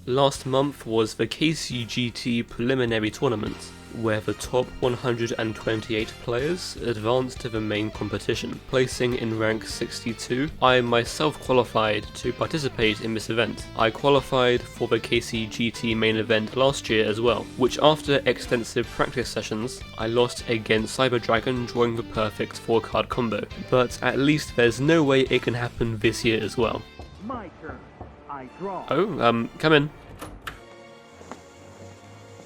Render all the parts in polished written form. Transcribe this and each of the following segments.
Last month was the KCGT preliminary tournament, where the top 128 players advanced to the main competition. Placing in rank 62, I myself qualified to participate in this event. I qualified for the KCGT main event last year as well, which after extensive practice sessions, I lost against Cyber Dragon drawing the perfect 4-card combo. But at least there's no way it can happen this year as well. My turn. I draw. Oh, come in.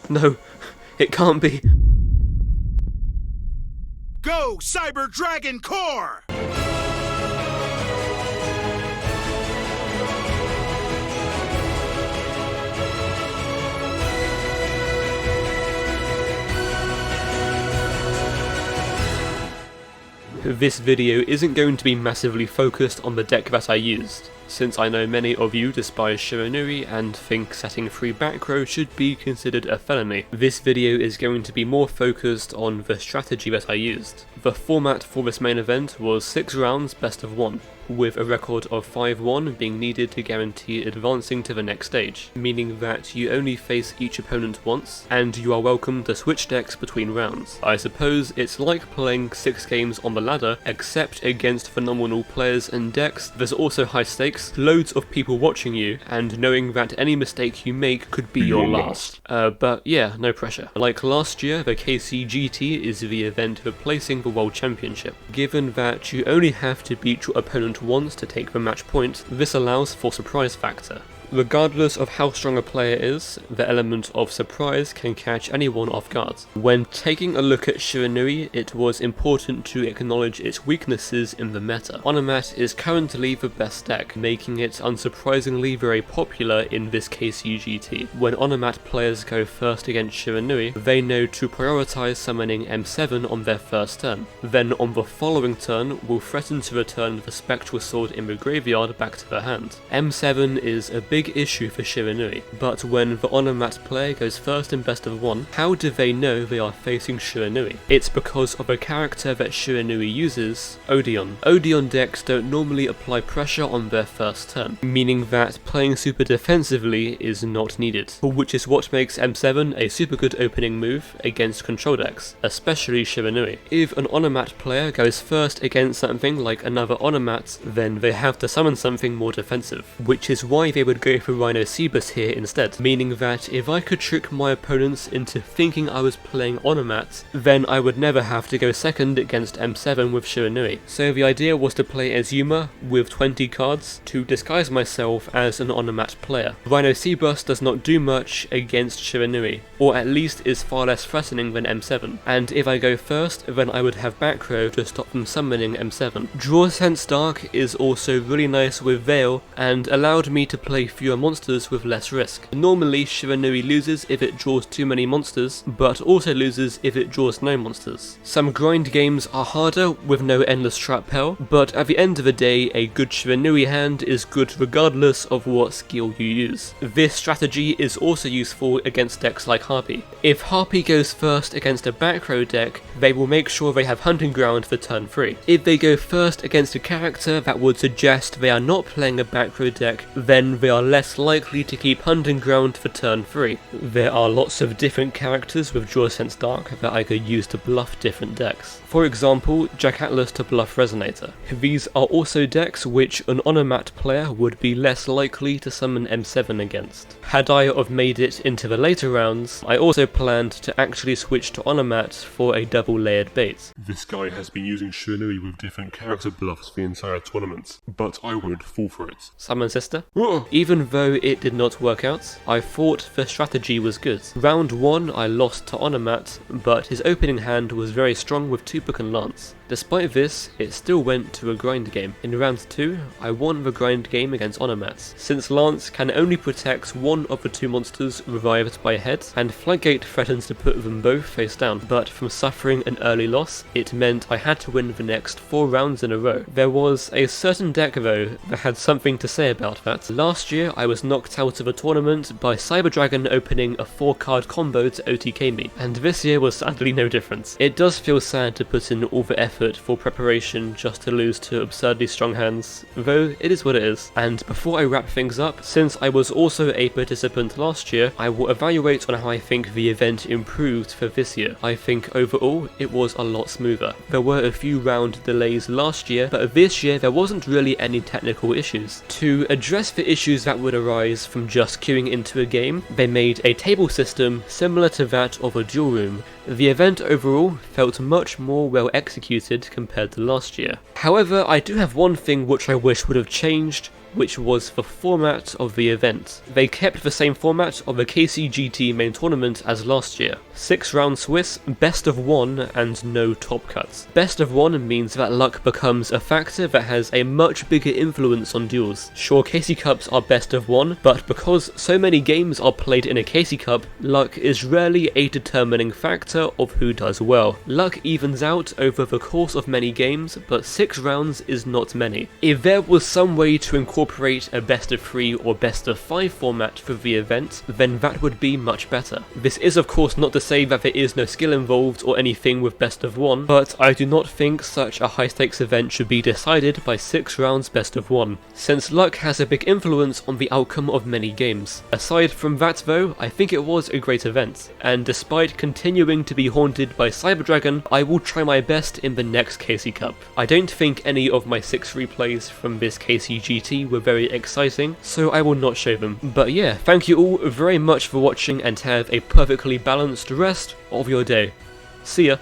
No, it can't be. Go, Cyber Dragon Core! This video isn't going to be massively focused on the deck that I used, since I know many of you despise Shiranui and think setting free back row should be considered a felony. This video is going to be more focused on the strategy that I used. The format for this main event was 6 rounds best of 1, with a record of 5-1 being needed to guarantee advancing to the next stage, meaning that you only face each opponent once, and you are welcome to switch decks between rounds. I suppose it's like playing 6 games on the ladder, except against phenomenal players and decks. There's also high stakes, loads of people watching you, and knowing that any mistake you make could be your last. But yeah, no pressure. Like last year, the KCGT is the event replacing the World Championship. Given that you only have to beat your opponent once to take the match point, this allows for surprise factor. Regardless of how strong a player is, the element of surprise can catch anyone off guard. When taking a look at Shiranui, it was important to acknowledge its weaknesses in the meta. Onomat is currently the best deck, making it unsurprisingly very popular in this KCGT. When Onomat players go first against Shiranui, they know to prioritize summoning M7 on their first turn. Then on the following turn, will threaten to return the Spectral Sword in the graveyard back to their hand. M7 is a big issue for Shiranui, but when the Onomat player goes first in best of 1, how do they know they are facing Shiranui? It's because of a character that Shiranui uses, Odeon. Odeon decks don't normally apply pressure on their first turn, meaning that playing super defensively is not needed, which is what makes M7 a super good opening move against control decks, especially Shiranui. If an Onomat player goes first against something like another Onomat, then they have to summon something more defensive, which is why they would go for Rhinocebus here instead, meaning that if I could trick my opponents into thinking I was playing Onomat, then I would never have to go second against M7 with Shiranui. So the idea was to play Azuma with 20 cards to disguise myself as an Onomat player. Rhinocebus does not do much against Shiranui, or at least is far less threatening than M7, and if I go first, then I would have back row to stop them summoning M7. Draw Sense Dark is also really nice with Veil, and allowed me to play fewer monsters with less risk. Normally Shiranui loses if it draws too many monsters, but also loses if it draws no monsters. Some grind games are harder with no endless trap hell, but at the end of the day a good Shiranui hand is good regardless of what skill you use. This strategy is also useful against decks like Harpy. If Harpy goes first against a back row deck, they will make sure they have Hunting Ground for turn 3. If they go first against a character that would suggest they are not playing a back row deck, then they are less likely to keep Hunting Ground for turn 3. There are lots of different characters with Draw Sense Dark that I could use to bluff different decks. For example, Jack Atlas to bluff Resonator. These are also decks which an Onomat player would be less likely to summon M7 against. Had I have made it into the later rounds, I also planned to actually switch to Onomat for a double layered bait. This guy has been using Shiranui with different character bluffs the entire tournament, but I won't fall for it. Summon Sister? Even though it did not work out, I thought the strategy was good. Round 1 I lost to Onomat, but his opening hand was very strong with Tupac and Lance. Despite this, it still went to a grind game. In round 2, I won the grind game against Onomat, since Lance can only protect one of the 2 monsters revived by a head, and Floodgate threatens to put them both face down, but from suffering an early loss, it meant I had to win the next 4 rounds in a row. There was a certain deck though that had something to say about that. Last year I was knocked out of a tournament by Cyber Dragon opening a 4-card combo to OTK me, and this year was sadly no different. It does feel sad to put in all the effort effort for preparation just to lose to absurdly strong hands, though it is what it is. And before I wrap things up, since I was also a participant last year, I will evaluate on how I think the event improved for this year. I think overall it was a lot smoother. There were a few round delays last year, but this year there wasn't really any technical issues. To address the issues that would arise from just queuing into a game, they made a table system similar to that of a duel room. The event overall felt much more well executed compared to last year. However, I do have one thing which I wish would have changed, which was the format of the event. They kept the same format of the KCGT main tournament as last year. 6 round Swiss, best of 1 and no top cuts. Best of 1 means that luck becomes a factor that has a much bigger influence on duels. Sure, KC Cups are best of 1, but because so many games are played in a KC Cup, luck is rarely a determining factor of who does well. Luck evens out over the course of many games, but 6 rounds is not many. If there was some way to incorporate a best of 3 or best of 5 format for the event, then that would be much better. This is of course not to say that there is no skill involved or anything with best of 1, but I do not think such a high stakes event should be decided by 6 rounds best of 1, since luck has a big influence on the outcome of many games. Aside from that though, I think it was a great event, and despite continuing to be haunted by Cyber Dragon, I will try my best in the next KC Cup. I don't think any of my 6 replays from this KCGT were very exciting, so I will not show them. But yeah, thank you all very much for watching and have a perfectly balanced rest of your day. See ya!